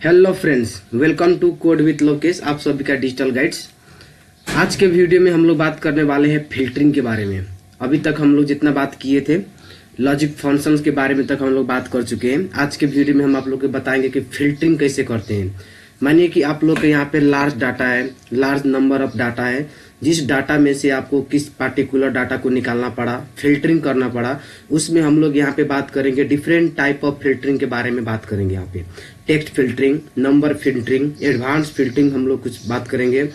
Hello friends, welcome to code with Lokesh, आप सभी का डिजिटल गाइड्स। आज के वीडियो में हम लोग बात करने वाले हैं फिल्टरिंग के बारे में। अभी तक हम लोग जितना बात किए थे लॉजिक फंक्शंस के बारे में तक हम लोग बात कर चुके हैं। आज के वीडियो में हम आप लोग को बताएंगे कि फिल्टरिंग कैसे करते हैं। मानिए कि आप लोग के यहाँ पे लार्ज डाटा है, लार्ज नंबर ऑफ डाटा है, जिस डाटा में से आपको किस पार्टिकुलर डाटा को निकालना पड़ा, फिल्टरिंग करना पड़ा, उसमें हम लोग यहाँ पे बात करेंगे डिफरेंट टाइप ऑफ फिल्टरिंग के बारे में बात करेंगे। यहाँ पे text filtering, number filtering, advance filtering हम लोग कुछ बात करेंगे,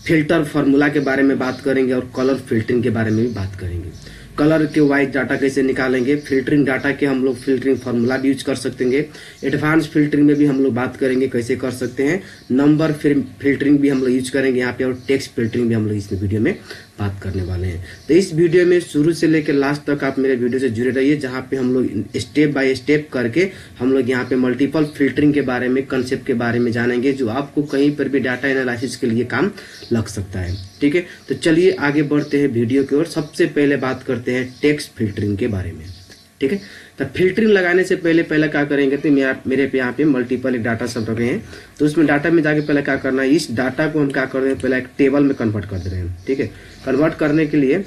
फिल्टर फार्मूला के बारे में बात करेंगे और कलर फिल्टरिंग के बारे में भी बात करेंगे। कलर के वाइज डाटा कैसे निकालेंगे, फिल्टरिंग डाटा के हम लोग फिल्टरिंग फार्मूला भी यूज कर सकते हैं। एडवांस फिल्टरिंग में भी हम लोग बात करेंगे कैसे कर सकते हैं। नंबर फिल्टरिंग भी हम लोग यूज करेंगे यहाँ पे, और टेक्स्ट फिल्टरिंग भी हम लोग इस वीडियो में बात करने वाले हैं। तो इस वीडियो में शुरू से लेकर लास्ट तक आप मेरे वीडियो से जुड़े रहिए, जहाँ पे हम लोग स्टेप बाय स्टेप करके हम लोग यहाँ पे मल्टीपल फिल्टरिंग के बारे में, कंसेप्ट के बारे में जानेंगे, जो आपको कहीं पर भी डाटा एनालिसिस के लिए काम लग सकता है। ठीक है, तो चलिए आगे बढ़ते हैं वीडियो की ओर। सबसे पहले बात करते हैं टेक्स्ट फिल्टरिंग के बारे में। ठीक है, तो फिल्टरिंग लगाने से पहले क्या करेंगे, तो मेरे पे यहाँ पे मल्टीपल एक डाटा सब रखे हैं, तो उसमें डाटा में जाके पहले क्या करना है, इस डाटा को हम क्या कर रहे हैं, पहले एक टेबल में कन्वर्ट कर दे रहे हैं। ठीक है, कन्वर्ट करने के लिए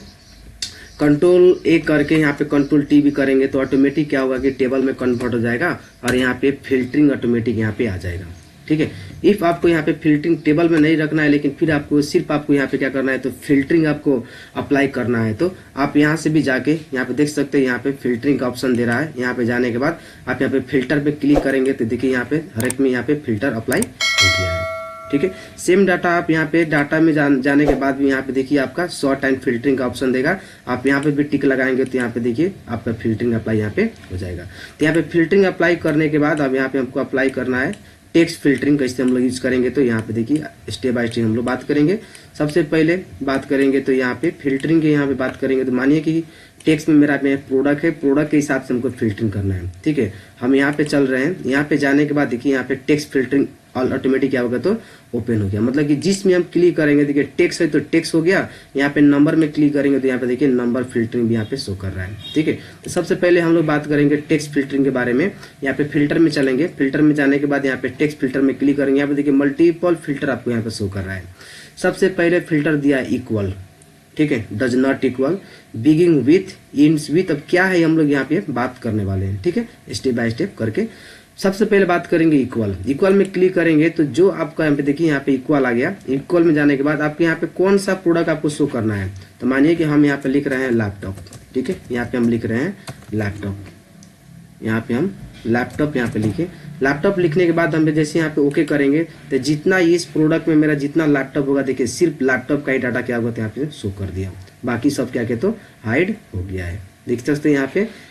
कंट्रोल ए करके यहाँ पे कंट्रोल टी भी करेंगे तो ऑटोमेटिक क्या होगा कि टेबल में कन्वर्ट हो जाएगा और यहाँ पे फिल्टरिंग ऑटोमेटिक यहाँ पे आ जाएगा। ठीक है, इफ आपको यहाँ पे फिल्टरिंग टेबल में नहीं रखना है, लेकिन फिर आपको सिर्फ आपको यहाँ पे क्या करना है, तो फिल्टरिंग आपको अप्लाई करना है, तो आप यहाँ से भी जाके यहाँ पे देख सकते हैं, यहाँ पे फिल्टरिंग का ऑप्शन दे रहा है। यहाँ पे जाने के बाद आप यहाँ पे फिल्टर पे क्लिक करेंगे तो देखिए यहाँ पे हर एक में यहाँ पे फिल्टर अप्लाई हो गया है। ठीक है, सेम डाटा आप यहाँ पे डाटा में जाने के बाद भी यहाँ पे देखिए आपका शॉर्ट एंड फिल्टरिंग का ऑप्शन देगा। आप यहाँ पे भी टिक लगाएंगे तो यहाँ पे देखिए आपका फिल्टरिंग अप्लाई यहाँ पे हो जाएगा। तो यहाँ पे फिल्टरिंग अप्लाई करने के बाद अब यहाँ पे हमको अप्लाई करना है टेक्स्ट फिल्टरिंग। कैसे हम लोग यूज करेंगे, तो यहाँ पे देखिए स्टेप बाय स्टेप हम लोग बात करेंगे। सबसे पहले बात करेंगे तो यहाँ पे फिल्टरिंग के यहाँ पे बात करेंगे, तो मानिए कि टेक्स्ट में मेरा प्रोडक्ट है, प्रोडक्ट के हिसाब से हमको फिल्टरिंग करना है। ठीक है, हम यहाँ पे चल रहे हैं, यहाँ पे जाने के बाद देखिए यहाँ पे टेक्स्ट फिल्टरिंग ऑटोमेटिक क्या होगा, तो ओपन हो गया। मतलब कि जिसमें हम क्लिक करेंगे, देखिए टेक्स्ट है तो टेक्स्ट हो गया। यहाँ पे नंबर में क्लिक करेंगे तो यहाँ पे देखिए नंबर फिल्टरिंग भी यहाँ पे शो कर रहा है। ठीक है, तो सबसे पहले हम लोग बात करेंगे टेक्स्ट फिल्टरिंग के बारे में। यहाँ पे फिल्टर में चलेंगे, फिल्टर में जाने के बाद यहाँ पे टेक्स्ट फिल्टर में क्लिक करेंगे। यहाँ पे देखिए मल्टीपल फिल्टर आपको यहाँ पे शो कर रहा है। सबसे पहले फिल्टर दिया है इक्वल। ठीक है, does not equal, begins with, ends with. अब क्या है हम लोग यहाँ पे बात करने वाले हैं। ठीक है, स्टेप बाय स्टेप करके सबसे पहले बात करेंगे इक्वल। इक्वल में क्लिक करेंगे तो जो आपका यहाँ पे देखिए यहाँ पे इक्वल आ गया। इक्वल में जाने के बाद आपके यहाँ पे कौन सा प्रोडक्ट आपको शो करना है, तो मानिए कि हम यहाँ पे लिख रहे हैं लैपटॉप। ठीक है, यहाँ पे हम लिख रहे हैं लैपटॉप, यहाँ पे हम लैपटॉप यहाँ पे लिखे। लैपटॉप लिखने के बाद हम जैसे यहाँ पे ओके करेंगे तो जितना इस प्रोडक्ट में मेरा जितना लैपटॉप होगा, देखिए सिर्फ लैपटॉप का ही डाटा क्या होगा, तो यहाँ पे शो कर दिया। बाकी सब क्या कहते, तो हाइड हो गया है। देख सकते हैं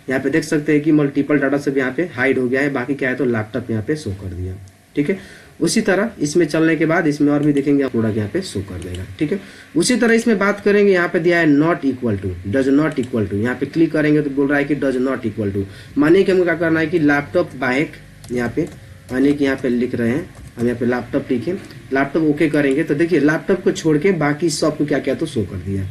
यहाँ पे देख सकते हैं कि मल्टीपल डाटा सब यहाँ पे हाइड हो गया है। बाकी क्या है, तो लैपटॉप यहाँ पे शो कर दिया। ठीक है, उसी तरह इसमें चलने के बाद इसमें और भी देखेंगे प्रोडक्ट यहाँ पे शो कर देगा। ठीक है, उसी तरह इसमें बात करेंगे, यहाँ पे दिया है not equal to, does not equal to. यहाँ पे क्लिक करेंगे तो बोल रहा है कि डज नॉट इक्वल टू, मानिए कि हमको क्या करना है कि लैपटॉप बाइक, यहाँ पे मानिए कि यहाँ पे लिख रहे हैं हम, यहाँ पे लैपटॉप लिखे, लैपटॉप ओके करेंगे तो देखिए लैपटॉप को छोड़ के बाकी सब को क्या क्या तो शो कर दिया।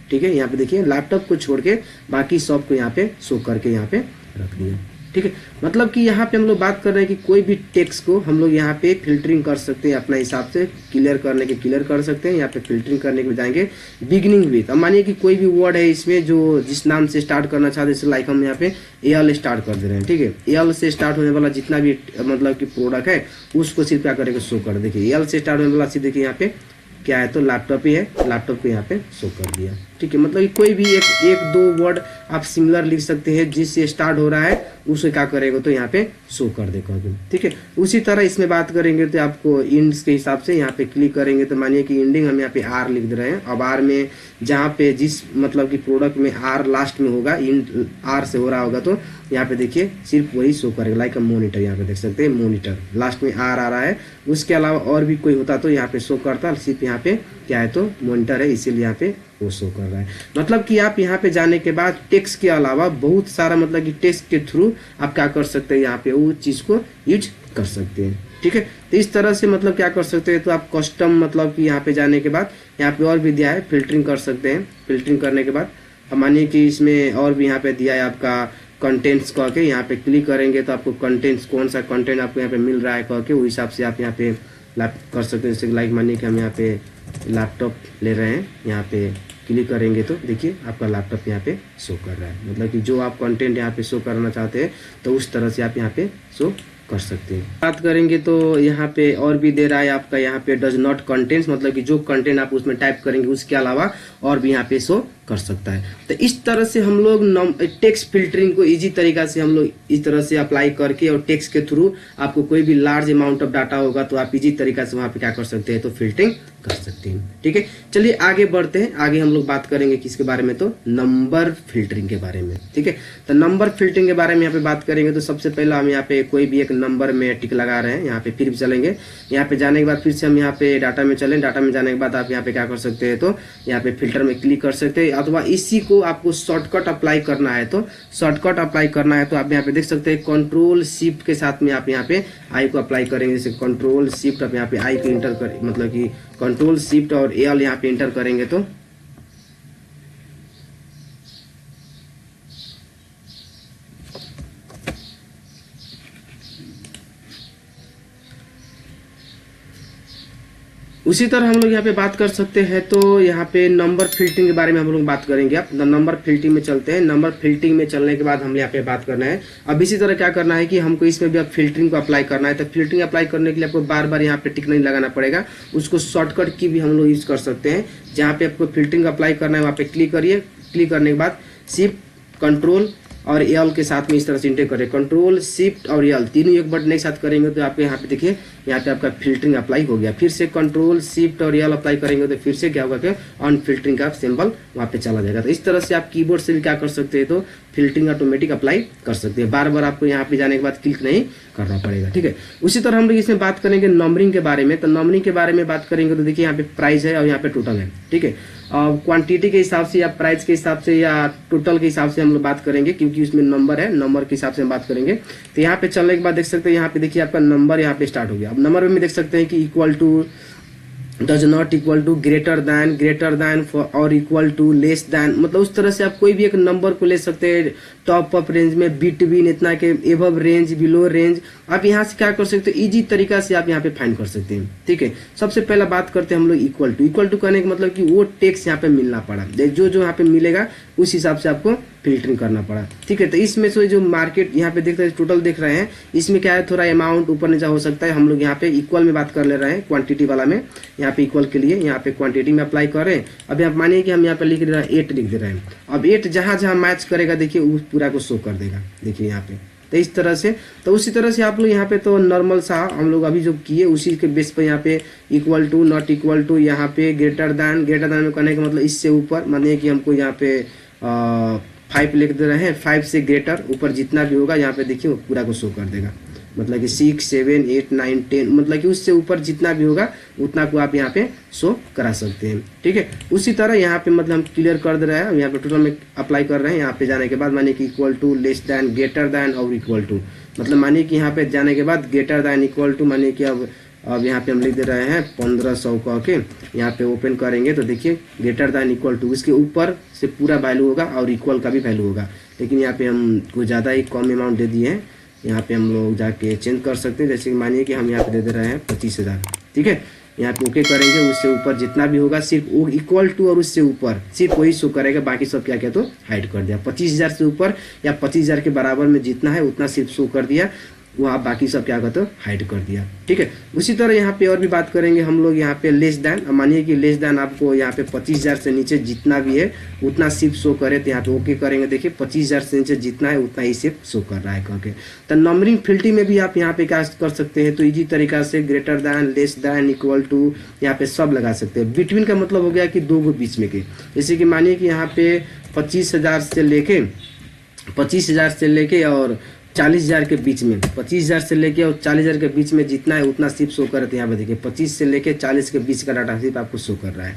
ठीक है, यहाँ पे देखिए लैपटॉप को छोड़ के बाकी सब को यहाँ पे शो करके यहाँ पे रख दिया। ठीक है, मतलब कि यहाँ पे हम लोग बात कर रहे हैं कि कोई भी टेक्स्ट को हम लोग यहाँ पे फिल्टरिंग कर सकते हैं, अपना हिसाब से क्लियर करने के क्लियर कर सकते हैं। यहाँ पे फिल्टरिंग करने के जाएंगे बिगिनिंग विथ। अब मानिए कि कोई भी वर्ड है इसमें जो जिस नाम से स्टार्ट करना चाहते हैं, लाइक हम यहाँ पे एल स्टार्ट कर दे रहे हैं। ठीक है, एल से स्टार्ट होने वाला जितना भी मतलब कि प्रोडक्ट है उसको सिर्फ क्या करेंगे, शो कर। देखिए एल से स्टार्ट होने वाला सिर्फ देखिए यहाँ पे क्या है, तो लैपटॉप ही है, लैपटॉप को यहाँ पे शो कर दिया। ठीक है, मतलब कि कोई भी एक दो वर्ड आप सिमिलर लिख सकते हैं, जिससे स्टार्ट हो रहा है उसे क्या करेगा, तो यहाँ पे शो कर देगा। ठीक है, उसी तरह इसमें बात करेंगे तो आपको इंड्स के हिसाब से यहाँ पे क्लिक करेंगे तो मानिए कि इंडिंग हम यहाँ पे आर लिख दे रहे हैं। अब आर में जहाँ पे जिस मतलब कि प्रोडक्ट में आर लास्ट में होगा, इंड आर से हो रहा होगा, तो यहाँ पे देखिए सिर्फ वही शो करेगा। लाइक मोनीटर, यहाँ पे देख सकते हैं मोनीटर लास्ट में आर आ रहा है। उसके अलावा और भी कोई होता तो यहाँ पे शो करता, सिर्फ यहाँ पे क्या है, तो मॉनिटर है, इसीलिए यहाँ पे वो शो कर रहा है। मतलब कि आप यहाँ पे जाने के बाद टेक्स्ट के अलावा बहुत सारा मतलब कि टेक्स्ट के थ्रू आप क्या कर सकते हैं, यहाँ पे वो चीज को यूज कर सकते हैं। ठीक है, तो इस तरह से मतलब क्या कर सकते हैं, तो आप कस्टम मतलब कि यहाँ पे जाने के बाद यहाँ पे और भी दिया है फिल्टरिंग कर सकते हैं। फिल्टरिंग करने के बाद मानिए कि इसमें और भी यहाँ पे दिया है आपका कंटेंट्स कह के यहाँ पे क्लिक करेंगे तो आपको कंटेंट्स कौन सा कंटेंट आपको यहाँ पे मिल रहा है कह के, उस हिसाब से आप यहाँ पे कर सकते हैं। जैसे लाइक मानिए कि हम यहाँ पे लैपटॉप ले रहे हैं, यहाँ पे क्लिक करेंगे तो देखिए आपका लैपटॉप यहाँ पे शो कर रहा है। मतलब कि जो आप कंटेंट यहाँ पे शो करना चाहते हैं तो उस तरह से आप यहाँ पे शो कर सकते हैं। बात करेंगे तो यहाँ पे और भी दे रहा है आपका यहाँ पे डज नॉट कंटेंट्स, मतलब कि जो कंटेंट आप उसमें टाइप करेंगे उसके अलावा और भी यहाँ पे शो कर सकता है। तो इस तरह से हम लोग टेक्स्ट फिल्टरिंग को इजी तरीका से हम लोग इस तरह से अप्लाई करके और टेक्स्ट के थ्रू आपको कोई भी लार्ज अमाउंट ऑफ डाटा होगा तो आप इजी तरीका से वहाँ पे क्या कर सकते हैं, तो फिल्टरिंग कर सकते हैं। ठीक है, चलिए आगे बढ़ते हैं। आगे हम लोग बात करेंगे किसके बारे में, तो नंबर फिल्टरिंग के बारे में। ठीक है, तो नंबर फिल्टरिंग के बारे में यहाँ पे बात करेंगे तो सबसे पहला हम यहाँ पे कोई भी एक नंबर में टिक लगा रहे हैं। यहाँ पे फिर चलेंगे, यहाँ पे जाने के बाद फिर से हम यहाँ पे डाटा में चलें। डाटा में जाने के बाद आप यहाँ पे क्या कर सकते हैं, तो यहाँ पे फिल्टर में क्लिक कर सकते हैं, अथवा इसी को आपको शॉर्टकट अप्लाई करना है तो शॉर्टकट अप्लाई करना है तो आप यहाँ पे देख सकते हैं कंट्रोल शिफ्ट के साथ में आप यहाँ पे आई को अप्लाई करेंगे। जैसे कंट्रोल शिफ्ट आप यहाँ पे आई को इंटर कर, मतलब कि कंट्रोल शिफ्ट और एल यहाँ पे इंटर करेंगे तो उसी तरह हम लोग यहाँ पे बात कर सकते हैं। तो यहाँ पे नंबर फिल्टरिंग के बारे में हम लोग बात करेंगे। अब नंबर फिल्टरिंग में चलते हैं। नंबर फिल्टरिंग में चलने के बाद हम यहाँ पे बात करना है। अब इसी तरह क्या करना है कि हमको इसमें भी अब फिल्टरिंग को अप्लाई करना है। तो फिल्टरिंग अप्लाई करने के लिए आपको बार बार यहाँ पे टिक नहीं लगाना पड़ेगा, उसको शॉर्टकट की भी हम लोग यूज कर सकते हैं। जहाँ पे आपको फिल्टरिंग अप्लाई करना है वहाँ पे क्लिक करिए। क्लिक करने के बाद शिफ्ट कंट्रोल और एल के साथ में इस तरह से इंटर करें। कंट्रोल शिफ्ट और एल तीनों एक बटन एक साथ करेंगे तो आपके यहाँ पे देखिए यहाँ पे आपका फिल्टरिंग अप्लाई हो गया। फिर से कंट्रोल शिफ्ट और एल अप्लाई करेंगे तो फिर से क्या होगा कि ऑन फिल्टरिंग का सिंबल वहाँ पे चला जाएगा। तो इस तरह से आप कीबोर्ड से भी क्या कर सकते हैं, तो फिल्टरिंग ऑटोमेटिक अप्लाई कर सकते हैं। बार बार आपको यहाँ पे जाने के बाद क्लिक नहीं करना पड़ेगा। ठीक है, उसी तरह हम लोग इसमें बात करेंगे नंबरिंग के बारे में। तो नंबरिंग के बारे में बात करेंगे तो देखिए यहाँ पे प्राइस है और यहाँ पे टोटल है। ठीक है, क्वांटिटी के हिसाब से या प्राइस के हिसाब से या टोटल के हिसाब से हम लोग बात करेंगे, क्योंकि उसमें नंबर है, नंबर के हिसाब से हम बात करेंगे। तो यहाँ पे चलने के बाद देख सकते हैं यहाँ पे देखिए आपका नंबर यहाँ पे स्टार्ट हो गया। अब नंबर में देख सकते हैं कि equal to, does not equal to, greater than और इक्वल टू, लेस दैन, मतलब उस तरह से आप कोई भी एक नंबर को ले सकते हैं। टॉप अप रेंज में, बिटवीन, इतना के एबव रेंज, बिलो रेंज, आप यहाँ से क्या कर सकते हैं, इजी तरीका से आप यहाँ पे फाइंड कर सकते हैं। ठीक है, सबसे पहला बात करते हैं हम लोग इक्वल टू। इक्वल टू कहने का मतलब कि वो टेक्स्ट यहाँ पे मिलना पड़ा, जो जो यहाँ पे मिलेगा उस हिसाब से आपको फिल्टरिंग करना पड़ा। ठीक है, तो इसमें से जो मार्केट यहाँ पे देख रहे हैं, टोटल देख रहे हैं, इसमें क्या है थोड़ा अमाउंट ऊपर नीचे हो सकता है। हम लोग यहाँ पे इक्वल में बात कर ले रहे हैं, क्वांटिटी वाला में। यहाँ पे इक्वल के लिए यहाँ पे क्वांटिटी में अप्लाई कर रहे हैं। अब आप मानिए कि हम यहाँ पे लिख रहे हैं 8 लिख दे रहे हैं। अब 8 जहां जहां मैच करेगा देखिए उस पूरा को शो कर देगा। देखिए यहाँ पे तो इस तरह से, तो उसी तरह से आप लोग यहाँ पे तो नॉर्मल सा हम लोग अभी जो किए उसी के बेस पर यहाँ पे equal to, not equal to, यहाँ पे ग्रेटर दैन में करने का मतलब इससे ऊपर, मानिए कि हमको यहाँ पे 5 लिख दे रहे हैं, 5 से ग्रेटर ऊपर जितना भी होगा यहाँ पे देखिए वो पूरा को शो कर देगा। मतलब कि 6, 7, 8, 9, 10, मतलब कि उससे ऊपर जितना भी होगा उतना को आप यहाँ पे शो करा सकते हैं। ठीक है, उसी तरह यहाँ पे मतलब हम क्लियर कर दे रहे हैं। यहाँ पे टोटल में अप्लाई कर रहे हैं। यहाँ पे जाने के बाद मानिए कि equal to, less than, greater than और इक्वल टू, मतलब मानिए कि यहाँ पे जाने के बाद ग्रेटर दैन, इक्वल टू, मानिए कि अब यहाँ पे हम लिख दे रहे हैं 1500 कह के। यहाँ पे ओपन करेंगे तो देखिए ग्रेटर दैन, इक्वल टू, इसके ऊपर से पूरा वैल्यू होगा और इक्वल का भी वैल्यू होगा। लेकिन यहाँ पे हम कुछ ज़्यादा ही कम अमाउंट दे दिए हैं। यहाँ पे हम लोग जाके चेंज कर सकते हैं। जैसे कि मानिए कि हम यहाँ पे दे रहे हैं 25,000। ठीक है, यहाँ पे ओके करेंगे, उससे ऊपर जितना भी होगा सिर्फ वो इक्वल टू और उससे ऊपर सिर्फ वही शो करेगा, बाकी सब क्या क्या तो हाइड कर दिया। 25,000 से ऊपर या 25,000 के बराबर में जितना है उतना सिर्फ शो कर दिया, वहाँ बाकी सब क्या करते हो हाइड कर दिया। ठीक है, उसी तरह यहाँ पे और भी बात करेंगे हम लोग। यहाँ पे लेस दैन, मानिए कि लेस दैन आपको यहाँ पे 25,000 से नीचे जितना भी है उतना सिर्फ शो करे, तो यहाँ पे ओके करेंगे। देखिए 25,000 से नीचे जितना है उतना ही सिर्फ शो कर रहा है कह के। तो नंबरिंग फिल्टरिंग में भी आप यहाँ पे क्या कर सकते हैं, तो इजी तरीका से greater than, less than, equal to यहाँ पे सब लगा सकते हैं। बिटवीन का मतलब हो गया कि दो गो बीच में के, जैसे कि मानिए कि यहाँ पे 25,000 से लेके और 40,000 के बीच में, 25,000 से लेके और 40,000 के बीच में जितना है उतना सिर्फ शो कर रहे थे। यहाँ पे देखिए 25 से लेके 40 के बीच का डाटा सिर्फ आपको शो कर रहा है।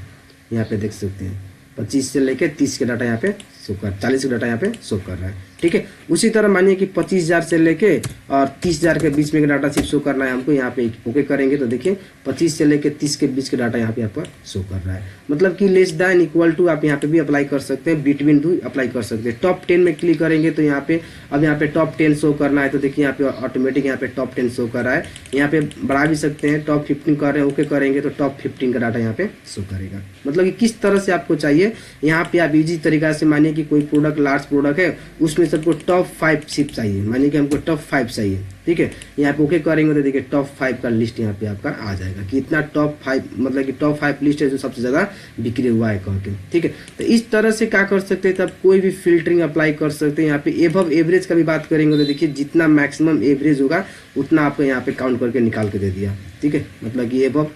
यहाँ पे देख सकते हैं 25 से लेके 30 के डाटा यहाँ पे शो कर, 40 का डाटा यहाँ पे शो कर रहा है। ठीक है। उसी तरह मानिए कि 25,000 से लेके और 30,000 के बीच में डाटा सिर्फ शो करना है हमको, यहाँ पे ओके करेंगे तो देखिए 25 से लेके 30 के बीच का डाटा यहाँ पे आपका शो कर रहा है। मतलब कि लेस दैन इक्वल टू आप यहाँ पे भी अप्लाई कर सकते हैं, बिटवीन भी अप्लाई कर सकते हैं। टॉप 10 में क्लिक करेंगे तो यहाँ पे अब यहाँ पे टॉप 10 शो करना है तो देखिए यहाँ पे ऑटोमेटिक यहाँ पे टॉप 10 शो कर रहा है। यहाँ पे बढ़ा भी सकते हैं, टॉप 15 कर रहे हैं, ओके करेंगे तो टॉप 15 का डाटा यहाँ पे शो करेगा। मतलब कि किस तरह से आपको चाहिए यहाँ पे आप इजी तरीका से, मानिए कि कोई प्रोडक्ट लार्ज प्रोडक्ट है उसमें सबको टॉप 5 सिर्फ चाहिए, मानिए कि हमको टॉप 5 चाहिए, ठीक है। यहाँ पे ओके करेंगे तो देखिए टॉप 5 का लिस्ट यहाँ पे आपका आ जाएगा कि इतना टॉप 5, मतलब कि टॉप 5 लिस्ट है जो सबसे ज्यादा बिक्री हुआ है करके, ठीक है। तो इस तरह से क्या कर सकते हैं, तब कोई भी फिल्टरिंग अप्लाई कर सकते हैं। यहाँ पे एबव एवरेज का भी बात करेंगे तो देखिए जितना मैक्सिमम एवरेज होगा उतना आपको यहाँ पे काउंट करके निकाल के दे दिया, ठीक है। मतलब कि एबव,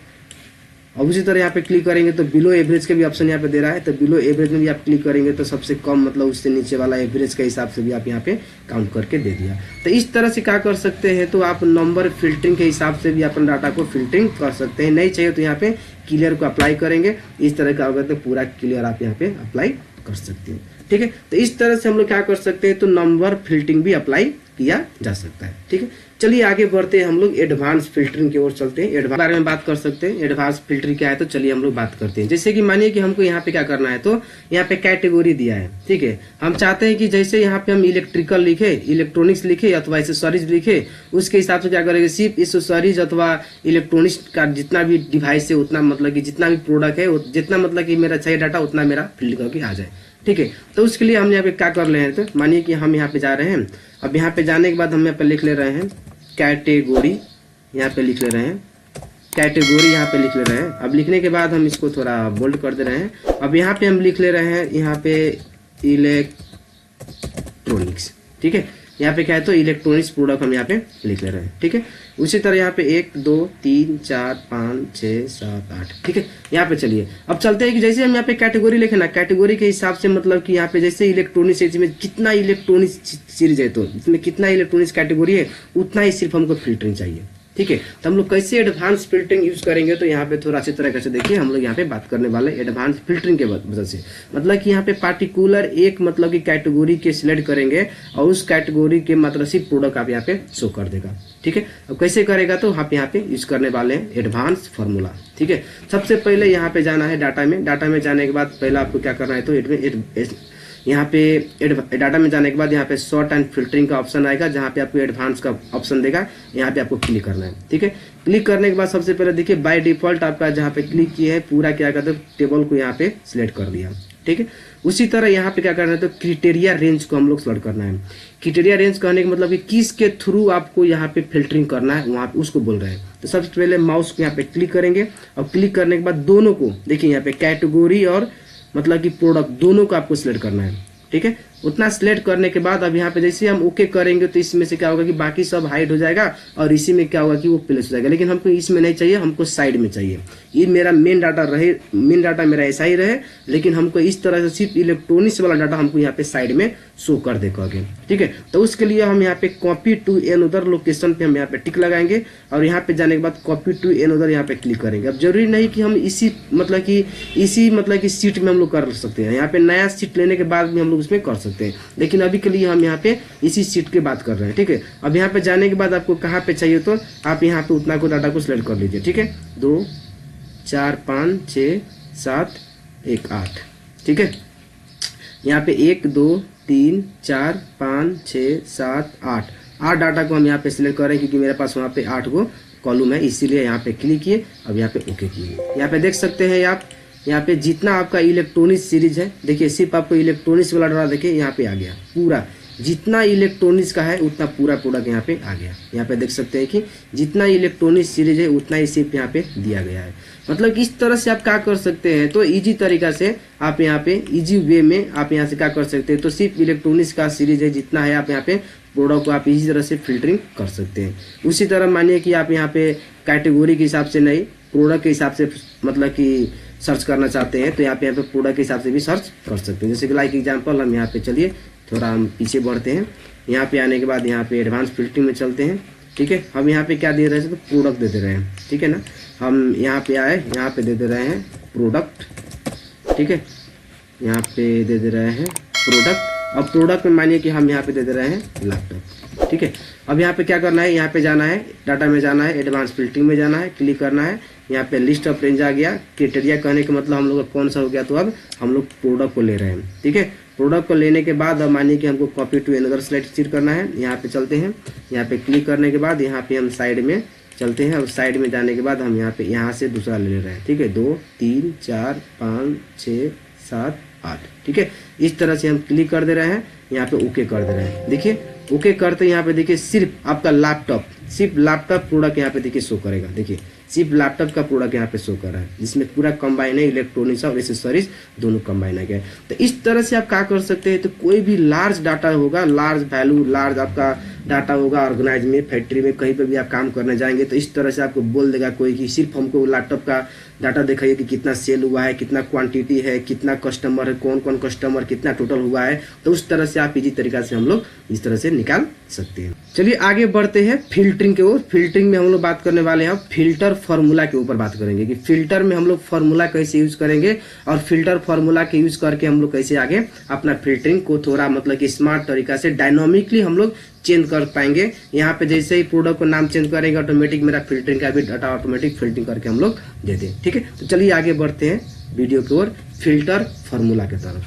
अब उसी तरह यहाँ पे क्लिक करेंगे तो बिलो एवरेज का भी ऑप्शन यहाँ पे दे रहा है, तो बिलो एवरेज में भी आप क्लिक करेंगे तो सबसे कम मतलब उससे नीचे वाला एवरेज के हिसाब से भी आप यहाँ पे काउंट करके दे दिया। तो इस तरह से क्या कर सकते हैं, तो आप नंबर फिल्टरिंग के हिसाब से भी अपन डाटा को फिल्टरिंग कर सकते हैं। नहीं चाहिए तो यहाँ पे क्लियर को अप्लाई करेंगे, इस तरह का होगा तो पूरा क्लियर आप यहाँ पे अप्लाई कर सकते हैं, ठीक है। तो इस तरह से हम लोग क्या कर सकते हैं, तो नंबर फिल्टरिंग भी अप्लाई किया जा सकता है, ठीक है। चलिए आगे बढ़ते हैं, हम लोग एडवांस फिल्टरिंग की ओर चलते हैं। एडवांस बारे में बात कर सकते हैं, एडवांस फिल्टरिंग क्या है, तो चलिए हम लोग बात करते हैं। जैसे कि मानिए कि हमको यहाँ पे क्या करना है, तो यहाँ पे कैटेगरी दिया है, ठीक है। हम चाहते हैं कि जैसे यहाँ पे हम इलेक्ट्रिकल लिखे, इलेक्ट्रॉनिक्स लिखे अथवा एक्सेसरीज लिखे, उसके हिसाब से क्या करेंगे, सिर्फ एक्सेसरीज अथवा इलेक्ट्रॉनिक्स का जितना भी डिवाइस है उतना, मतलब कि जितना भी प्रोडक्ट है जितना, मतलब कि मेरा चाहिए डाटा उतना मेरा फिल्ड करके आ जाए, ठीक है। तो उसके लिए हम यहाँ पे क्या कर रहे हैं, तो मानिए कि हम यहाँ पे जा रहे हैं। अब यहाँ पे जाने के बाद हम यहाँ पे लिख ले रहे हैं कैटेगरी, यहाँ पे लिख ले रहे हैं कैटेगरी, यहाँ पे लिख ले रहे हैं। अब लिखने के बाद हम इसको थोड़ा बोल्ड कर दे रहे हैं। अब यहाँ पे हम लिख ले रहे हैं यहाँ पे इलेक्ट्रॉनिक्स, ठीक है। यहाँ पे क्या है, तो इलेक्ट्रॉनिक्स प्रोडक्ट हम यहाँ पे लिख ले रहे हैं, ठीक है। उसी तरह यहाँ पे 1 2 3 4 5 6 7 8, ठीक है। यहाँ पे चलिए अब चलते हैं कि जैसे हम यहाँ पे कैटेगरी लिखे ना, कैटेगरी के हिसाब से मतलब कि यहाँ पे जैसे इलेक्ट्रॉनिक्स में कितना इलेक्ट्रॉनिक्स सीरीज है, तो इसमें कितना इलेक्ट्रॉनिक्स कैटेगरी है उतना ही सिर्फ हमको फिल्टरिंग चाहिए, ठीक है। तो हम लोग कैसे एडवांस फिल्टरिंग यूज करेंगे, तो यहाँ पे थोड़ा अच्छी तरह से देखिए, हम लोग यहाँ पे बात करने वाले एडवांस फिल्टरिंग के वजह से। मतलब कि यहाँ पे पार्टिकुलर एक मतलब की कैटेगरी के सिलेक्ट करेंगे और उस कैटेगरी के मतलब सिर्फ प्रोडक्ट आप यहाँ पे शो कर देगा, ठीक है। अब कैसे करेगा, तो आप यहाँ पे यूज करने वाले हैं एडवांस फार्मूला, ठीक है। सबसे पहले यहाँ पे जाना है डाटा में। डाटा में जाने के बाद पहले आपको क्या करना है, तो यहाँ पे डाटा में जाने के बाद यहाँ पे शॉर्ट एंड फिल्टरिंग का ऑप्शन आएगा, जहाँ पे आपको एडवांस का ऑप्शन देगा, यहाँ पे आपको क्लिक करना है, ठीक है। क्लिक करने के बाद सबसे पहले देखिए बाय डिफॉल्ट आपका जहाँ पे क्लिक किया है पूरा क्या करते हैं, टेबल को यहाँ पे सिलेक्ट कर दिया, ठीक है। उसी तरह यहाँ पे क्या करना है, तो क्राइटेरिया रेंज को हम लोग सिलेक्ट करना है। क्राइटेरिया रेंज कहने का मतलब कि किस के थ्रू आपको यहाँ पे फिल्टरिंग करना है, वहाँ पे उसको बोल रहे हैं। तो सबसे पहले माउस को यहाँ पे क्लिक करेंगे और क्लिक करने के बाद दोनों को देखिए यहाँ पे कैटेगरी और मतलब कि प्रोडक्ट दोनों को आपको सिलेक्ट करना है, ठीक है। उतना सिलेक्ट करने के बाद अब यहाँ पे जैसे हम ओके करेंगे तो इसमें से क्या होगा कि बाकी सब हाइड हो जाएगा और इसी में क्या होगा कि वो प्लेस हो जाएगा। लेकिन हमको इसमें नहीं चाहिए, हमको साइड में चाहिए। ये मेरा मेन डाटा रहे, मेन डाटा मेरा ऐसा ही रहे, लेकिन हमको इस तरह से सिर्फ इलेक्ट्रॉनिक्स वाला डाटा हमको यहाँ पे साइड में शो कर देगा, ठीक है। तो उसके लिए हम यहाँ पे कॉपी टू अनदर लोकेशन पे हम यहाँ पे टिक लगाएंगे और यहाँ पे जाने के बाद कॉपी टू अनदर यहाँ पे क्लिक करेंगे। अब जरूरी नहीं कि हम इसी मतलब कि सीट में हम लोग कर सकते हैं, यहाँ पे नया सीट लेने के बाद भी हम लोग इसमें कर सकते हैं, लेकिन अभी के लिए हम यहाँ पे इसी सीट की बात कर रहे हैं, ठीक है। अब यहाँ पे जाने के बाद आपको कहाँ पे चाहिए, तो आप यहाँ पे उतना को डाटा को सिलेक्ट कर लीजिए, ठीक है। 2 4 5 6 7 1 8, ठीक है। यहाँ पे 1 2 3 4 5 6 7 8 डाटा को हम यहाँ पे सिलेक्ट कर रहे हैं, क्योंकि मेरे पास वहाँ पे 8 को कॉलम है, इसीलिए यहाँ पे क्लिक किए। अब यहाँ पे ओके किए। यहाँ पे देख सकते हैं आप, यहाँ पे जितना आपका इलेक्ट्रॉनिक्स सीरीज है, देखिए सिर्फ आपको इलेक्ट्रॉनिक्स वाला डाटा देखिए यहाँ पे आ गया, पूरा जितना इलेक्ट्रॉनिक्स का है उतना पूरा प्रोडक्ट यहाँ पे आ गया। यहाँ पे देख सकते हैं कि जितना इलेक्ट्रॉनिक्स सीरीज है उतना ही सिर्फ यहाँ पे दिया गया है। मतलब इस तरह से आप क्या कर सकते हैं, तो इजी तरीका से आप यहाँ पे इजी वे में आप यहाँ से क्या कर सकते हैं, तो सिर्फ इलेक्ट्रॉनिक्स का सीरीज है जितना है आप यहाँ पे प्रोडक्ट को आप इसी तरह से फिल्टरिंग कर सकते हैं। उसी तरह मानिए कि आप यहाँ पे कैटेगरी के हिसाब से नहीं, प्रोडक्ट के हिसाब से मतलब कि सर्च करना चाहते हैं, तो यहाँ पे प्रोडक्ट के हिसाब से भी सर्च कर सकते हैं। जैसे कि लाइक एग्जांपल हम यहाँ पे चलिए थोड़ा हम पीछे बढ़ते हैं। यहाँ पे आने के बाद यहाँ पे एडवांस फिल्टरिंग में चलते हैं, ठीक है। हम यहाँ पे क्या दे रहे हैं, तो प्रोडक्ट दे रहे हैं, ठीक है ना। हम यहाँ पे आए, यहाँ पे दे रहे हैं प्रोडक्ट, ठीक है। यहाँ पे दे रहे हैं प्रोडक्ट अब प्रोडक्ट में मानिए कि हम यहाँ पे दे दे रहे हैं लैपटॉप, ठीक है। अब यहाँ पे क्या करना है, यहाँ पे जाना है, डाटा में जाना है, एडवांस फिल्टरिंग में जाना है, क्लिक करना है। यहाँ पे लिस्ट ऑफ रेंज आ गया। क्राइटेरिया कहने का मतलब हम लोग का कौन सा हो गया, तो अब हम लोग प्रोडक्ट को ले रहे हैं, ठीक है। प्रोडक्ट को लेने के बाद अब मानिए कि हमको कॉपी टू अनदर स्लाइड स्थिर करना है। यहाँ पे चलते हैं, यहाँ पे क्लिक करने के बाद यहाँ पे हम साइड में चलते हैं। और साइड में जाने के बाद हम यहाँ पे यहाँ से दूसरा ले रहे हैं, ठीक है। 2 3 4 5 6 7 8, ठीक है। इस तरह से हम क्लिक कर दे रहे हैं, यहाँ पे ओके कर दे रहे हैं। देखिए ओके करते यहाँ पे देखिए सिर्फ आपका लैपटॉप, सिर्फ लैपटॉप प्रोडक्ट यहाँ पे देखिए शो करेगा। देखिए सिर्फ लैपटॉप का प्रोडक्ट यहाँ पे शो कर रहा है, जिसमें पूरा कंबाइन है, इलेक्ट्रॉनिक्स और एसेसरीज दोनों कंबाइन है गया। तो इस तरह से आप क्या कर सकते हैं, तो कोई भी लार्ज डाटा होगा, लार्ज वैल्यू, लार्ज आपका डाटा होगा ऑर्गेनाइज में, फैक्ट्री में, कहीं पर भी आप काम करने जाएंगे तो इस तरह से आपको बोल देगा कोई कि सिर्फ हमको लैपटॉप का डाटा दिखाइए कि कितना सेल हुआ है, कितना क्वांटिटी है, कितना कस्टमर है, कौन कौन कस्टमर, कितना टोटल हुआ है। तो उस तरह से आप इजी तरीका से हम लोग इस तरह से निकाल सकते हैं। चलिए आगे बढ़ते हैं फिल्टरिंग की ओर। फिल्टरिंग में हम लोग बात करने वाले हैं फिल्टर फार्मूला के ऊपर बात करेंगे कि फिल्टर में हम लोग फार्मूला कैसे यूज करेंगे और फिल्टर फार्मूला के यूज करके हम लोग कैसे आगे अपना फिल्टरिंग को थोड़ा मतलब कि स्मार्ट तरीका से डायनामिकली हम लोग चेंज कर पाएंगे। यहाँ पे जैसे ही प्रोडक्ट को नाम चेंज करेंगे ऑटोमेटिक मेरा फिल्टरिंग का भी डाटा ऑटोमेटिक फिल्टरिंग करके हम लोग देते हैं, ठीक है। तो चलिए आगे बढ़ते हैं वीडियो की ओर फिल्टर फार्मूला की तरफ,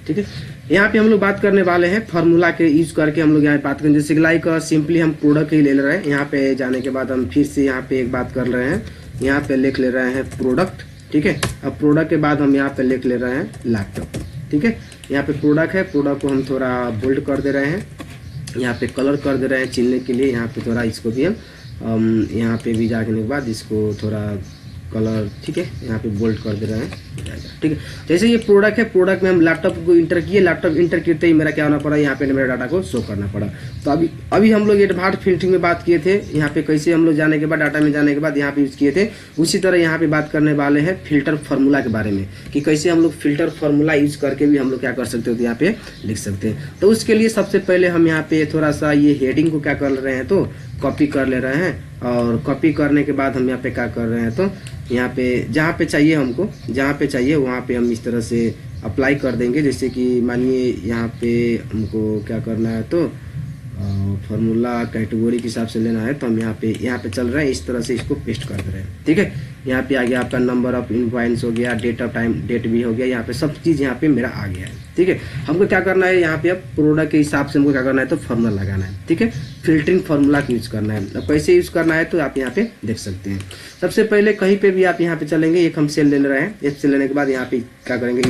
ठीक है। यहाँ पे हम लोग बात करने वाले हैं फार्मूला के यूज करके हम लोग यहाँ बात करेंगे। जैसे लाइक सिंपली हम प्रोडक्ट ही ले रहे हैं। यहाँ पे जाने के बाद हम फिर से यहाँ पे एक बात कर रहे हैं, यहाँ पे लिख ले रहे हैं प्रोडक्ट, ठीक है। अब प्रोडक्ट के बाद हम यहाँ पे लिख ले रहे हैं लैपटॉप, ठीक है। यहाँ पे प्रोडक्ट है, प्रोडक्ट को हम थोड़ा बोल्ड कर दे रहे हैं, यहाँ पे कलर कर दे रहे हैं चिन्हने के लिए। यहाँ पे थोड़ा इसको भी हम यहाँ पे भी जाने के बाद इसको थोड़ा कलर, ठीक है, यहाँ पे बोल्ड कर दे रहे हैं, ठीक है। जैसे ये प्रोडक्ट है, प्रोडक्ट में हम लैपटॉप को इंटर किए, लैपटॉप इंटर करते ही मेरा क्या होना पड़ा, यहाँ पे मेरा डाटा को शो करना पड़ा। तो अभी हम लोग एडवांस फिल्टरिंग में बात किए थे, यहाँ पे कैसे हम लोग जाने के बाद डाटा में जाने के बाद यहाँ पे यूज किए थे। उसी तरह यहाँ पे बात करने वाले हैं फिल्टर फार्मूला के बारे में कि कैसे हम लोग फिल्टर फार्मूला यूज करके भी हम लोग क्या कर सकते हो, तो यहाँ पे लिख सकते हैं। तो उसके लिए सबसे पहले हम यहाँ पे थोड़ा सा ये हेडिंग को क्या कर रहे हैं, तो कॉपी कर ले रहे हैं। और कॉपी करने के बाद हम यहाँ पे क्या कर रहे हैं, तो यहाँ पे जहाँ पे चाहिए हमको, जहाँ पे चाहिए वहाँ पे हम इस तरह से अप्लाई कर देंगे। जैसे कि मानिए यहाँ पे हमको क्या करना है, तो फार्मूला कैटेगरी के हिसाब से लेना है, तो हम यहाँ पे चल रहे हैं, इस तरह से इसको पेस्ट कर दे रहे हैं, ठीक है। यहाँ पे आ गया आपका नंबर ऑफ इनवॉइस हो गया, डेट ऑफ टाइम, डेट भी हो गया, यहाँ पे सब चीज़ यहाँ पे मेरा आ गया है, ठीक है। हमको क्या करना है, यहाँ पे अब प्रोडक्ट के हिसाब से हमको क्या करना है, तो फार्मूला लगाना है, ठीक है। फिल्टरिंग फार्मूला का यूज करना है। अब कैसे यूज करना है, तो आप यहाँ पे देख सकते हैं। सबसे पहले कहीं पे भी आप यहाँ पे चलेंगे, एक हम सेल ले रहे हैं, एक सेल लेने के बाद यहाँ पे क्या करेंगे,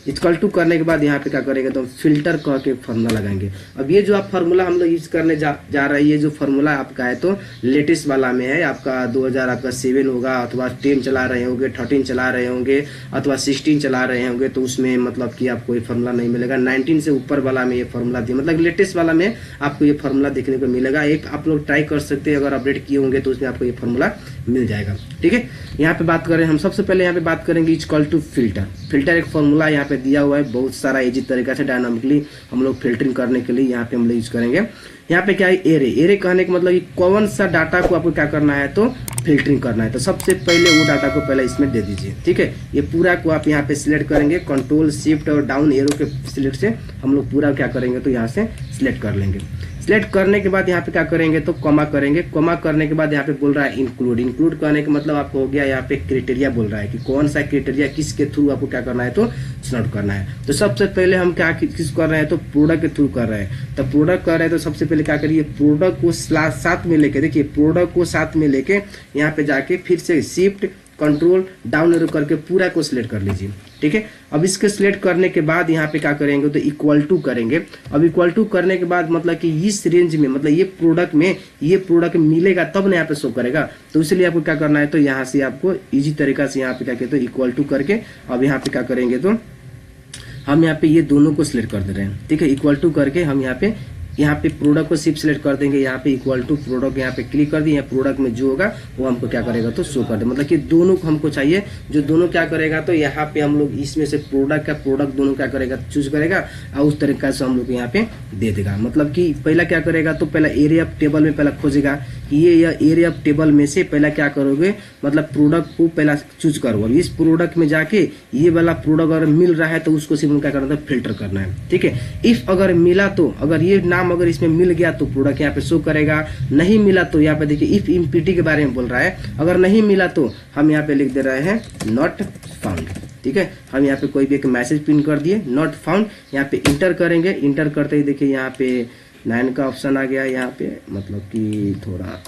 इक्वल टू करने के बाद यहाँ पे क्या करेंगे, तो फिल्टर कह के फार्मूला लगाएंगे। अब ये जो आप फार्मूला हम लोग यूज करने जा रहे हैं, जो फार्मूला आपका है तो लेटेस्ट वाला में है, आपका 2007 होगा, अथवा 10 चला रहे होंगे, 13 चला रहे होंगे, अथवा 16 चला रहे होंगे, तो उसमें मतलब कि आपको ये फार्मूला नहीं मिलेगा। 19 से ऊपर वाला में ये फार्मूला दिया, मतलब लेटेस्ट वाला में आपको ये फार्मूला देखने को मिलेगा। एक आप लोग ट्राई कर सकते हैं, अगर अपडेट किए होंगे तो उसमें आपको ये फार्मूला मिल जाएगा, ठीक है। यहाँ पे बात करें हम, सबसे पहले यहाँ पे बात करेंगे इक्वल टू फिल्टर एक फार्मूला यहाँ पे दिया हुआ है, बहुत सारा इजी तरीका से डायनामिकली हम लोग फिल्टरिंग करने के लिए यहाँ पे हम लोग यूज करेंगे। यहाँ पे क्या है, एरे कहने का मतलब कि कौन सा डाटा को आपको क्या करना है, तो फिल्टरिंग करना है। तो सबसे पहले वो डाटा को पहले इसमें दे दीजिए, ठीक है। ये पूरा को आप यहाँ पे सिलेक्ट करेंगे, कंट्रोल शिफ्ट और डाउन एरो के सिलेक्ट से हम लोग पूरा क्या करेंगे, तो यहाँ से सिलेक्ट कर लेंगे। सिलेक्ट करने के बाद यहाँ पे क्या करेंगे, तो कॉमा करेंगे। कॉमा करने के बाद यहाँ पे बोल रहा है इंक्लूड करने का मतलब आपको हो गया, यहाँ पे क्राइटेरिया बोल रहा है कि कौन सा क्राइटेरिया किसके थ्रू आपको क्या करना है, तो नोट करना है। तो सबसे पहले हम क्या किस कर रहे हैं, तो प्रोडक्ट के थ्रू कर रहे हैं। तो प्रोडक्ट कर रहे हैं, तो सबसे पहले क्या करिए, प्रोडक्ट को साथ में लेके, देखिए प्रोडक्ट को साथ में लेके यहाँ पे जाके फिर से शिफ्ट कंट्रोल डाउन एरो करके पूरा को सिलेक्ट कर लीजिए, ठीक है। अब इसके सिलेक्ट करने के बाद यहाँ पे क्या करेंगे, तो इक्वल टू करेंगे। अब इक्वल टू करने के बाद मतलब कि इस रेंज में, मतलब ये प्रोडक्ट मिलेगा तब ना यहाँ पे शो करेगा। तो इसलिए आपको क्या करना है, तो यहाँ से आपको इजी तरीका से यहाँ पे क्या कहते हैं, इक्वल टू करके अब यहाँ पे क्या करेंगे, तो हम यहाँ पे ये दोनों को सिलेक्ट कर दे रहे हैं, ठीक है। इक्वल टू करके हम यहाँ पे प्रोडक्ट को सिर्फ सिलेक्ट कर देंगे, यहाँ पे इक्वल टू प्रोडक्ट यहाँ पे क्लिक कर दिए। प्रोडक्ट में जो होगा वो हमको क्या करेगा, तो शो कर दे, मतलब कि दोनों को हमको चाहिए, जो दोनों क्या करेगा, तो यहाँ पे हम लोग इसमें से प्रोडक्ट दोनों क्या करेगा, चूज करेगा और उस तरीके से हम लोग यहाँ पे दे देगा। मतलब कि पहला क्या करेगा, तो पहला एरिया टेबल में पहला खोजेगा, कि ये एरिया टेबल में से पहला क्या करोगे, मतलब प्रोडक्ट को पहला चूज करो। अब इस प्रोडक्ट में जाके ये वाला प्रोडक्ट अगर मिल रहा है तो उसको सिर्फ क्या करना है, फिल्टर करना है। ठीक है, इफ अगर मिला तो, अगर ये नाम अगर इसमें मिल गया तो प्रोडक्ट यहाँ पे शो करेगा, नहीं मिला तो यहाँ पे देखिए इफ इम्पिटी के बारे में बोल रहा है, अगर नहीं मिला तो हम यहाँ पे लिख दे रहे हैं नॉट फाउंड। ठीक है, हम यहाँ पे कोई भी एक मैसेज प्रिंट कर दिए नॉट फाउंड, यहाँ पे इंटर करेंगे। इंटर करते ही देखिए यहाँ पे 9 का ऑप्शन आ गया यहाँ पे, मतलब कि थोड़ा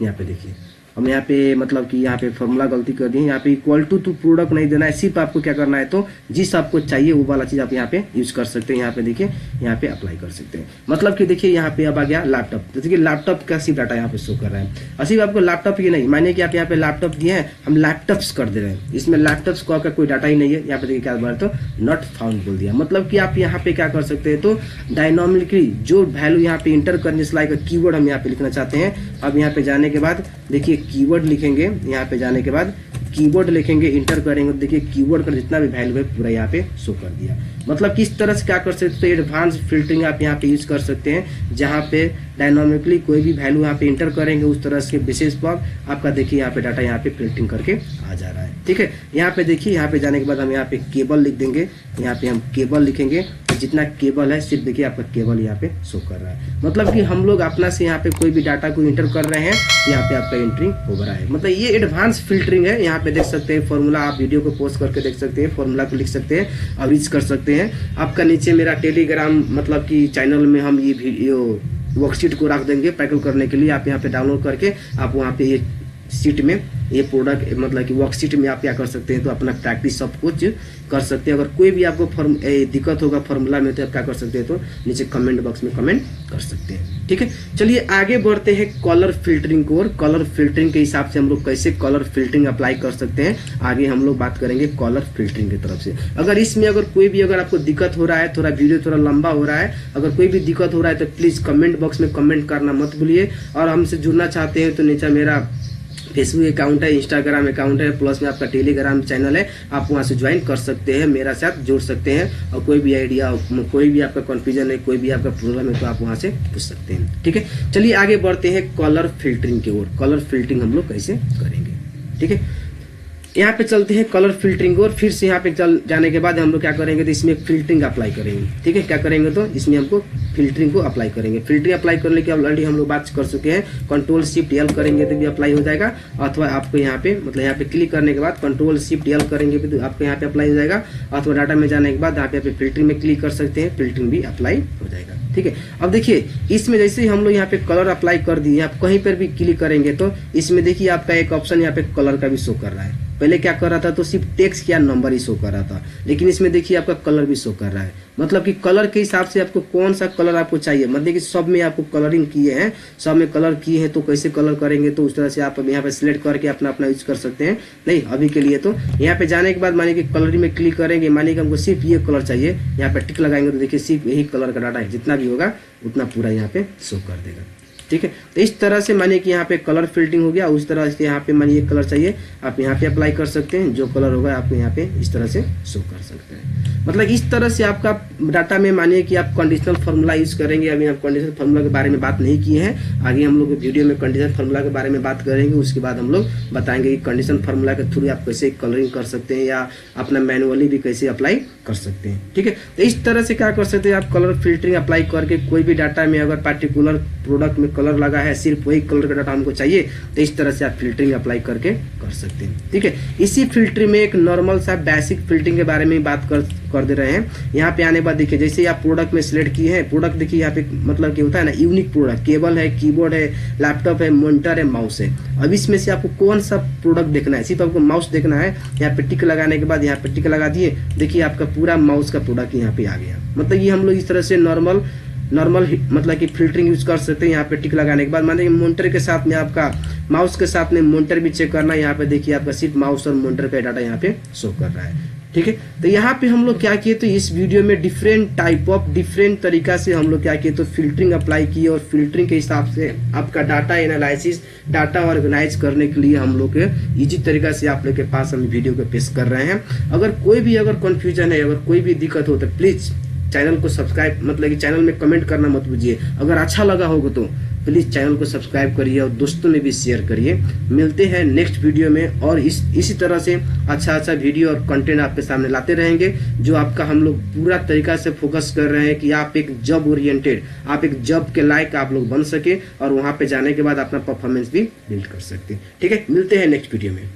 यहाँ पे देखिए हम यहाँ पे मतलब कि यहाँ पे फॉर्मूला गलती कर दी है, यहाँ पे इक्वल टू प्रोडक्ट नहीं देना है, सिर्फ आपको क्या करना है तो जिस आपको चाहिए वो वाला चीज आप यहाँ पे यूज कर सकते हैं। यहाँ पे देखिए यहाँ पे अप्लाई कर सकते हैं, मतलब कि देखिए यहाँ पे अब आ गया लैपटॉप, जैसे कि लैपटॉप का सिर्फ डाटा यहाँ पे शो कर रहा है। और सिर्फ आपको लैपटॉप ही नहीं, मानिए कि आप यहाँ पे लैपटॉप दिए हैं, हम लैपटॉप्स कर दे रहे हैं, इसमें लैपटॉप्स को आपका कोई डाटा ही नहीं है। यहाँ पे देखिए क्या बार तो नॉट फाउंड बोल दिया, मतलब कि आप यहाँ पे क्या कर सकते हैं तो डायनामिकली जो वैल्यू यहाँ पे इंटर करने से लाइक कीवर्ड हम यहाँ पे लिखना चाहते हैं। अब यहाँ पे जाने के बाद देखिए कीवर्ड लिखेंगे, यहाँ पे जाने के बाद कीवर्ड लिखेंगे, इंटर करेंगे, देखिए कीवर्ड का जितना भी वैल्यू है पूरा यहाँ पे शो कर दिया। मतलब किस तरह से क्या कर सकते हैं तो एडवांस फिल्टरिंग आप यहाँ पे यूज कर सकते हैं, जहाँ पे डायनामिकली कोई भी वैल्यू यहाँ पे इंटर करेंगे उस तरह से बेसिस पर आपका देखिए यहाँ पे डाटा यहाँ पे फिल्टरिंग करके आ जा रहा है। ठीक है, यहाँ पे देखिए यहाँ पे जाने के बाद हम यहाँ पे केबल लिख देंगे, यहाँ पे हम केबल लिखेंगे, जितना केबल है सिर्फ देखिए आपका केबल यहाँ पे शो कर रहा है। मतलब कि हम लोग अपना से यहाँ पे कोई भी डाटा को इंटर कर रहे हैं, यहाँ पे आपका एंट्री हो रहा है। मतलब ये एडवांस फिल्टरिंग है। यहाँ पे देख सकते हैं फॉर्मूला, आप वीडियो को पोस्ट करके देख सकते हैं, फॉर्मूला को लिख सकते हैं और रीच कर सकते हैं। आपका नीचे मेरा टेलीग्राम मतलब कि चैनल में हम ये वीडियो वर्कशीट को रख देंगे प्रैक्टिकल करने के लिए, आप यहाँ पे डाउनलोड करके आप वहाँ पे ये सीट में ये प्रोडक्ट मतलब कि वर्कशीट में आप क्या कर सकते हैं तो अपना प्रैक्टिस सब कुछ कर सकते हैं। अगर कोई भी आपको दिक्कत होगा फॉर्मूला में तो आप क्या कर सकते हैं तो नीचे कमेंट बॉक्स में कमेंट कर सकते हैं। ठीक है, चलिए आगे बढ़ते हैं कलर फिल्टरिंग को, और कलर फिल्टरिंग के हिसाब से हम लोग कैसे कलर फिल्टरिंग अप्लाई कर सकते हैं आगे हम लोग बात करेंगे कलर फिल्टरिंग की तरफ से। अगर इसमें अगर कोई भी अगर आपको दिक्कत हो रहा है, थोड़ा वीडियो थोड़ा लंबा हो रहा है, अगर कोई भी दिक्कत हो रहा है तो प्लीज कमेंट बॉक्स में कमेंट करना मत भूलिए। और हमसे जुड़ना चाहते हैं तो नीचे मेरा फेसबुक अकाउंट है, इंस्टाग्राम अकाउंट है, प्लस में आपका टेलीग्राम चैनल है, आप वहां से ज्वाइन कर सकते हैं, मेरा साथ जुड़ सकते हैं। और कोई भी आइडिया, कोई भी आपका कन्फ्यूजन है, कोई भी आपका प्रॉब्लम है तो आप वहां से पूछ सकते हैं। ठीक है, चलिए आगे बढ़ते हैं कलर फिल्टरिंग की ओर। कलर फिल्टरिंग हम लोग कैसे करेंगे, ठीक है, यहाँ पे चलते हैं कलर फिल्टरिंग और फिर से यहाँ पे चल जाने के बाद हम लोग क्या करेंगे तो इसमें फिल्टरिंग अप्लाई करेंगे। ठीक है, क्या करेंगे तो इसमें हमको फिल्टरिंग को अप्लाई करेंगे। फिल्टरिंग अप्लाई करने की ऑलरेडी हम लोग बात कर चुके हैं, Ctrl+Shift+L करेंगे तो भी अप्लाई हो जाएगा, अथवा आपको यहाँ पे मतलब यहाँ पे क्लिक करने के बाद Ctrl+Shift+L करेंगे तो आपको यहाँ पे अप्लाई हो जाएगा, अथवा डाटा में जाने के बाद यहाँ पे फिल्टरिंग में क्लिक कर सकते हैं, फिल्टरिंग भी अप्लाई हो जाएगा। ठीक है, अब देखिए इसमें जैसे ही हम लोग यहाँ पे कलर अप्लाई कर दिए, आप कहीं पर भी क्लिक करेंगे तो इसमें देखिए आपका एक ऑप्शन यहाँ पे कलर का भी शो कर रहा है। पहले क्या कर रहा था तो सिर्फ टेक्स्ट या नंबर ही शो कर रहा था, लेकिन इसमें देखिए आपका कलर भी शो कर रहा है। मतलब कि कलर के हिसाब से आपको कौन सा कलर आपको चाहिए, मतलब कि सब में आपको कलरिंग किए हैं, सब में कलर किए हैं तो कैसे कलर करेंगे तो उस तरह से आप यहाँ पे सिलेक्ट करके अपना अपना यूज कर सकते हैं। नहीं अभी के लिए तो यहाँ पे जाने के बाद मानिए कि कलरिंग में क्लिक करेंगे, मानिए कि हमको सिर्फ ये कलर चाहिए, यहाँ पे टिक लगाएंगे तो देखिए सिर्फ यही कलर का डाटा है, जितना भी होगा उतना पूरा यहाँ पे शो कर देगा। ठीक है, तो इस तरह से मानिए कि यहाँ पे कलर फिल्टरिंग हो गया, उस तरह से यहाँ पे मानिए कलर चाहिए आप यहाँ पे अप्लाई कर सकते हैं, जो कलर होगा आपको यहाँ पे इस तरह से शो कर सकते हैं। मतलब इस तरह से आपका डाटा में मानिए कि आप कंडीशनल फार्मूला यूज करेंगे। अभी हम कंडीशनल फार्मूला के बारे में बात नहीं किए हैं, आगे हम लोग वीडियो में कंडीशनल फार्मूला के बारे में बात करेंगे, उसके बाद हम लोग बताएंगे कि कंडीशनल फार्मूला के थ्रू आप कैसे कलरिंग कर सकते हैं या अपना मैनुअली भी कैसे अप्लाई कर सकते हैं। ठीक है, तो इस तरह से क्या कर सकते हैं आप कलर फिल्टरिंग अप्लाई करके कोई भी डाटा में अगर पार्टिकुलर प्रोडक्ट में कलर लगा है, सिर्फ वही कलर का डाटा हमको चाहिए, तो इस तरह से आप फिल्टरिंग अप्लाई करके कर सकते हैं। ठीक है, इसी फिल्टरिंग में एक नॉर्मल सा बेसिक फिल्टरिंग के बारे में बात कर दे रहे हैं। यहाँ पे आने के बाद देखिए जैसे आप प्रोडक्ट में सिलेक्ट किए हैं, प्रोडक्ट देखिए यहाँ पे मतलब कि होता है ना यूनिक प्रोडक्ट, केबल है, कीबोर्ड है, लैपटॉप है, मॉनिटर है, माउस है। अब इसमें से आपको कौन सा प्रोडक्ट देखना है, सिर्फ आपको माउस देखना है। यहाँ पे टिक लगाने के बाद यहाँ पे टिक लगा दिए, देखिए आपका पूरा माउस का प्रोडक्ट यहाँ पे आ गया। मतलब ये हम लोग इस तरह से नॉर्मल मतलब कि फिल्टरिंग यूज कर सकते हैं। यहाँ पे टिक लगाने के बाद मान लीजिए मॉनिटर के साथ में आपका माउस के साथ में मॉनिटर भी चेक करना है, यहाँ पे देखिए आपका सिर्फ माउस और मॉनिटर का डाटा यहाँ पे शो कर रहा है। ठीक है, तो यहाँ पे हम लोग क्या किए तो इस वीडियो में डिफरेंट तरीका से हम लोग क्या किए तो फिल्टरिंग अप्लाई किए, और फिल्टरिंग के हिसाब से आपका डाटा एनालिसिस, डाटा ऑर्गेनाइज करने के लिए हम लोग इजी तरीका से आप लोग के पास हम वीडियो को पेश कर रहे हैं। अगर कोई भी अगर कंफ्यूजन है, अगर कोई भी दिक्कत हो तो प्लीज चैनल को सब्सक्राइब मतलब कि चैनल में कमेंट करना मत भूलिए। अगर अच्छा लगा होगा तो प्लीज़ चैनल को सब्सक्राइब करिए और दोस्तों में भी शेयर करिए। मिलते हैं नेक्स्ट वीडियो में और इसी तरह से अच्छा वीडियो और कंटेंट आपके सामने लाते रहेंगे, जो आपका हम लोग पूरा तरीका से फोकस कर रहे हैं कि आप एक जॉब ओरिएंटेड, आप एक जॉब के लायक आप लोग बन सके और वहां पे जाने के बाद अपना परफॉर्मेंस भी बिल्ड कर सकते हैं। ठीक है, मिलते हैं नेक्स्ट वीडियो में।